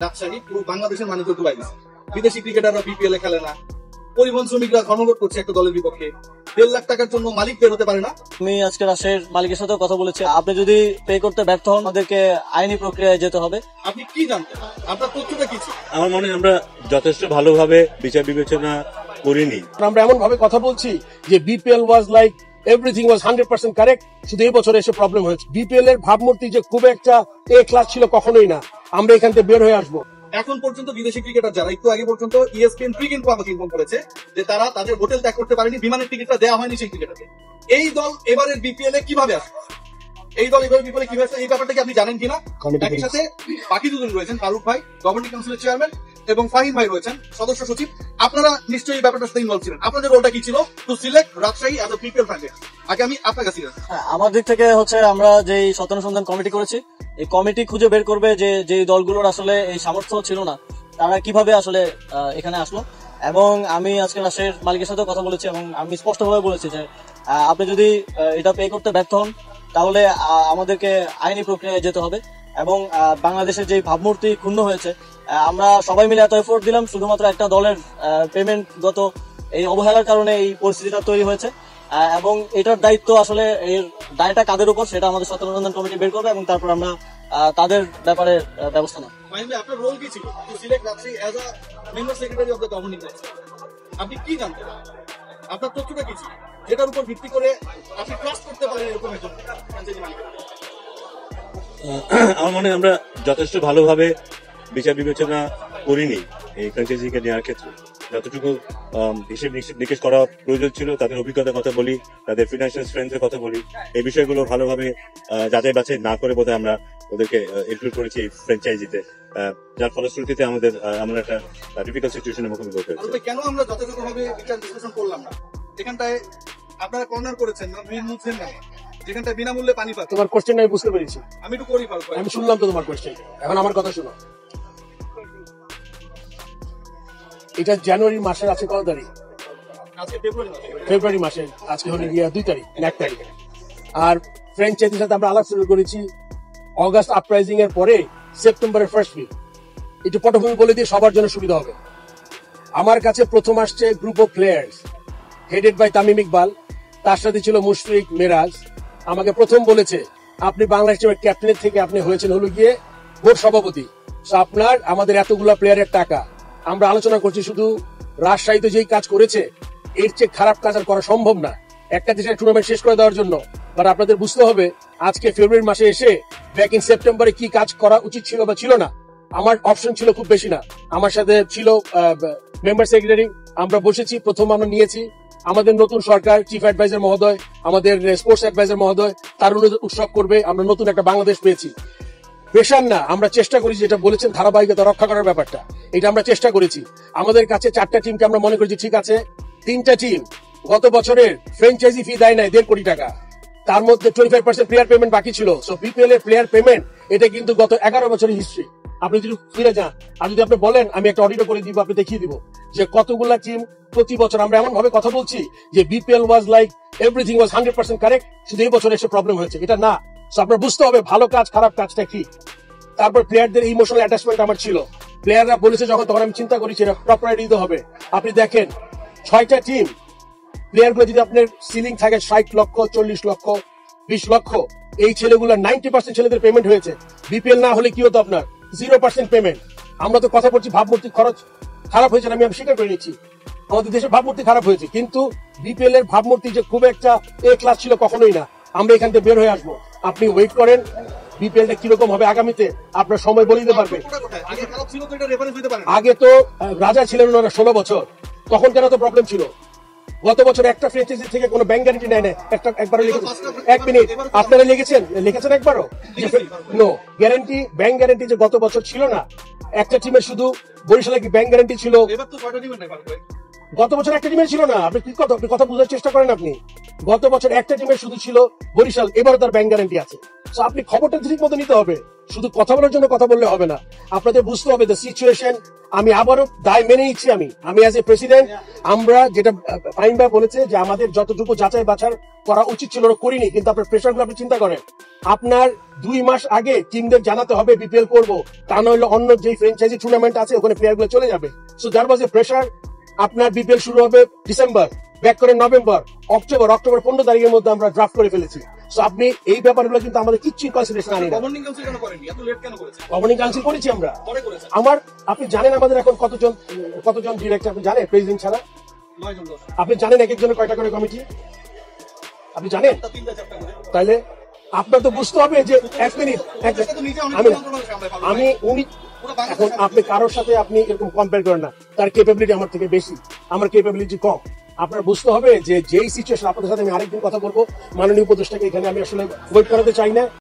রাজশাহী পুরো বাংলাদেশের মানুষ দুবাই দিচ্ছে। বিদেশি ক্রিকেটাররা বিপিএল এ খেলে না, পরিবহন শ্রমিকরা ধর্মঘট করছে একটা দলের বিপক্ষে, 1.5 লাখ টাকার জন্য মালিক বের হতে পারে না। আমি আজকে রাজশাহীর মালিকের সাথে কথা বলেছি, আপনি যদি পে করতে ব্যর্থ হন আমাদেরকে আইনি প্রক্রিয়ায় যেতে হবে। আপনি কি জানতেন, আপনার তথ্যটা কি ছিল? আমার মনে হয় আমরা যথেষ্ট ভালোভাবে বিচার বিবেচনা করিনি। আমরা এমন ভাবে কথা বলছি যে BPL was like everything was 100% correct, শুধু এই বছর এসে প্রবলেম হয়েছে। বিপিএল এর ভাবমূর্তি যে খুব একটা এ ক্লাস ছিল কখনোই না। আমরা এখান থেকে বের হয়ে আসবো। এখন পর্যন্ত বিদেশি ক্রিকেটার যারা, একটু আগে পর্যন্ত ESPN ক্রিক ইনফো আমাকে ইনফর্ম করেছে যে তারা তাদের হোটেল ত্যাগ করতে পারেনি, বিমানের টিকিটটা দেওয়া হয়নি সেই ক্রিকেটারকে। এই দল এবারের বিপিএল এ কিভাবে আসবে, এই দল এবারে বিপিএল কিভাবে আসবে, এই ব্যাপারটা কি আপনি জানেন কিনা? একই সাথে বাকি দুজন রয়েছেন, ফারুক ভাই গভর্নিং কাউন্সিলের চেয়ারম্যান এবং ফাহিম ভাই রয়েছেন সদস্য সচিব। আপনারা নিশ্চয়ই এই ব্যাপারটার সাথে ইনভলভ ছিলেন। আপনাদের রোলটা কি ছিল to select Rajshahi as a BPL franchise? আগে আমি আপনার কাছে আমার দিক থেকে আমরা যেই সন্ধান কমিটি করেছি, এই কমিটি খুঁজে বের করবে যে যেই দলগুলোর আসলে এই সামর্থ্য ছিল না তারা কিভাবে আসলে এখানে আসলো। এবং আমি আজকে রাজশাহীর মালিকের সাথে কথা বলেছি এবং আমি স্পষ্টভাবে বলেছি যে আপনি যদি এটা পে করতে ব্যর্থ হন তাহলে আমাদেরকে আইনি প্রক্রিয়ায় যেতে হবে। এবং বাংলাদেশের যে ভাবমূর্তি ক্ষুণ্ণ হয়েছে, আমরা সবাই মিলে এত এফোর্ট দিলাম, শুধুমাত্র একটা দলের পেমেন্ট গত এই অবহেলার কারণে এই পরিস্থিতিটা তৈরি হয়েছে। এবং এটার দায়িত্ব আসলে এর দায়টা কাদের উপর সেটা আমাদের সন্ধান কমিটি বের করবে এবং তারপর আমরা তাদের ব্যাপারে ব্যবস্থা নেব। আপনার রোল কি ছিল to select Rajshahi as a member secretary of the governing council? আপনি কি জানতেন, আপনার তথ্যটা কি ছিল যেটার উপর ভিত্তি করে আপনি ট্রাস্ট করতে পারেন এরকম একজন ফ্র্যাঞ্চাইজি মালিক? আমার মনে হয় আমরা যথেষ্ট ভালোভাবে বিচার বিবেচনা করিনি এই ফ্র্যাঞ্চাইজিকে নেওয়ার ক্ষেত্রে। যতটুকু হিসেব নিকেশ করা প্রয়োজন ছিল, তাদের অভিজ্ঞতার কথা বলি, তাদের ফিনান্সিয়াল স্ট্রেংথের কথা বলি, এই বিষয়গুলো ভালোভাবে যাচাই বাছাই না করে বোধহয় আমরা ওদেরকে ইনক্লুড করেছি এই ফ্র্যাঞ্চাইজিতে, যার ফলশ্রুতিতে আমরা একটা ডিফিকাল্ট সিচুয়েশনের মুখোমুখি হতে হচ্ছে। কেন আমরা যথাযথভাবে বিচার বিশ্লেষণ করলাম না? এখানটায় আপনারা কর্নার করেছেন না, মুছছেন না, যেখানটায় বিনামূল্যে পানি পাচ্ছে। তোমার কোশ্চেন আমি বুঝতে পেরেছি, আমি একটু করি আমি শুনলাম তো তোমার কোশ্চেন, এখন আমার কথা শুনো। এটা জানুয়ারি মাসের আছে কত তারিখ? ফেব্রুয়ারি মাসের আজকে হলে গিয়া 2 তারিখ, 1 তারিখ। আর ফ্র্যাঞ্চাইজির সাথে আমরা আলাপ শুরু করেছি অগাস্ট আপরাইজিং এর পরে সেপ্টেম্বরের ফার্স্ট উইক। একটু পটভূমি বলে দিয়ে সবার জন্য সুবিধা হবে। আমার কাছে প্রথম আসছে group of players headed by Tamim Iqbal, তার সাথে ছিল মুশফিক, মেরাজ। আমাকে প্রথম বলেছে আপনি বাংলাদেশ টিমের ক্যাপ্টেনের থেকে আপনি হয়েছেন হলো গিয়ে বোর্ড সভাপতি, আপনার আমাদের এতগুলা প্লেয়ারের টাকা। আমরা আলোচনা করছি শুধু রাজশাহীতে যেই কাজ করেছে এর চেয়ে খারাপ কাজ আর করা সম্ভব না একটা দেশের টুর্নামেন্ট শেষ করে দেওয়ার জন্য। বাট আপনাদের বুঝতে হবে আজকে ফেব্রুয়ারি মাসে এসে ব্যাক ইন সেপ্টেম্বরে কি কাজ করা উচিত ছিল বা ছিল না। আমার অপশন ছিল খুব বেশি না, আমার সাথে ছিল মেম্বার সেক্রেটারি। আমরা বসেছি, প্রথম আমরা নিয়েছি আমাদের নতুন সরকার, চিফ অ্যাডভাইজার মহোদয়, আমাদের স্পোর্টস অ্যাডভাইজার মহোদয়, তার উৎসব করবে। আমরা নতুন একটা বাংলাদেশ পেয়েছি। প্রেশার না, আমরা চেষ্টা করেছি, যেটা বলেছেন ধারাবাহিকতা রক্ষা করার ব্যাপারটা, এটা আমরা চেষ্টা করেছি। আমাদের কাছে 4টা টিমকে আমরা মনে করেছি ঠিক আছে। 3টা টিম গত বছরের ফ্র্যাঞ্চাইজি ফি দেয় নাই 1.5 কোটি টাকা, তার মধ্যে 25% প্লেয়ার পেমেন্ট বাকি ছিল। সো বিপিএল এর প্লেয়ার পেমেন্ট এটা কিন্তু গত 11 বছরের হিস্ট্রি। আপনি যদি ফিরে যান আর যদি আপনি বলেন আমি একটা অডিট করে দিব, আপনি দেখিয়ে দিব যে কতগুলা টিম প্রতি বছর। আমরা এমন ভাবে কথা বলছি যে BPL was like everything was 100% correct, শুধু এই বছর এসে প্রবলেম হয়েছে, এটা না। আপনার বুঝতে হবে ভালো কাজ খারাপ কাজটা কি। তারপর প্লেয়ারদের ইমোশনাল অ্যাটাচমেন্ট আমার ছিল। প্লেয়াররা বলেছে যখন, তখন আমি চিন্তা করেছি এটা প্রপার দিতে হবে। আপনি দেখেন 6টা টিম, প্লেয়ারগুলো যদি আপনার সিলিং থাকে 60 লক্ষ, 40 লক্ষ, 20 লক্ষ, এই ছেলেগুলো 90% ছেলেদের পেমেন্ট হয়েছে। বিপিএল না হলে কি হতো আপনার 0% পেমেন্ট। আমরা তো কথা বলছি ভাবমূর্তি খরচ খারাপ হয়েছে, আমি স্বীকার করে নিচ্ছি আমাদের দেশের ভাবমূর্তি খারাপ হয়েছে, কিন্তু বিপিএল এর ভাবমূর্তি যে খুব একটা এ ক্লাস ছিল কখনোই না। আমরা এখান থেকে বের হয়ে আসবো, আপনি ওয়েট করেন বিপিএলটা কিরকম হবে আগামীতে আপনার সময় বলে দিতে পারবে। আগে তো রাজা ছিলেন ওনারা 16 বছর, তখন কেন তো প্রবলেম ছিল। গত বছর একটা ফ্র্যাঞ্চাইজি থেকে কোনো ব্যাংক গ্যারান্টি নেয় না, একবারও লিখেছেন? 1 মিনিট, আপনারা লিখেছেন একবারও? নো গ্যারান্টি, ব্যাংক গ্যারান্টি যে গত বছর ছিল না একটা টিমের, শুধু বরিশালে কি ব্যাংক গ্যারান্টি ছিল? গত বছর একটা টিমের ছিল না। আপনি কথা বোঝার চেষ্টা করেন। আপনি গত বছর একটা টিমের শুধু ছিল বরিশাল, এবারও তার ব্যাংক গ্যারান্টি আছে। So আপনি খবরটা ঠিক মতো নিতে হবে, শুধু কথা বলার জন্য কথা বললে হবে না। আপনাদের বুঝতে হবে দ্য সিচুয়েশন। আমি আবারও দায় মেনে নিচ্ছি। আমি অ্যাজ এ প্রেসিডেন্ট, আমরা যেটা ফাহিম ভাই বলেছে যে আমাদের যতটুকু যাচাই বাছাই করা উচিত ছিল ওরা করিনি, কিন্তু আপনার প্রেশারগুলো আপনি চিন্তা করেন। আপনার 2 মাস আগে টিমদের জানাতে হবে বিপিএল করবো, তা নইলে অন্য যে ফ্র্যাঞ্চাইজি টুর্নামেন্ট আছে ওখানে প্লেয়ারগুলো চলে যাবে। So that was A pressure. আপনার বিপিএল শুরু হবে ডিসেম্বর, ব্যাক করে নভেম্বর, অক্টোবর 15 তারিখের মধ্যে আমরা ড্রাফট করে ফেলেছি। সো আপনি এই ব্যাপারগুলো কিন্তু আমাদের কিচ্ছুই কনসিডারেশন আনি না। গভর্নিং কাউন্সিল কেন করেননি, এত লেট কেন করেছে? গভর্নিং কাউন্সিল করেছি আমরা। পরে করেছে আপনি জানেন আমাদের এখন কতজন ডিরেক্টর আপনি জানেন? প্রেসিডেন্ট ছাড়া 9 জন 10 আপনি জানেন এক একজনের কয়টা করে কমিটি? আপনি জানেন? 3টা 4টা করে। তাহলে আপনার তো বুঝতে হবে যে এক মিনিট উপদেষ্টা তো নিজে অনেক আমি মন্ত্রণালয় সামলায় ভালো। আমি উনি পুরো বাংলাদেশ এখন আপনি কারোর সাথে আপনি এরকম কম্পেয়ার করেন না। তার ক্যাপাবিলিটি আমার থেকে বেশি, আমার ক্যাপাবিলিটি কম। আপনার বুঝতে হবে যে যেই সিচুয়েশন, আপনাদের সাথে আমি আরেকদিন কথা বলবো, মাননীয় উপদেষ্টাকে এখানে আমি আসলে ওয়েট করাতে চাই না।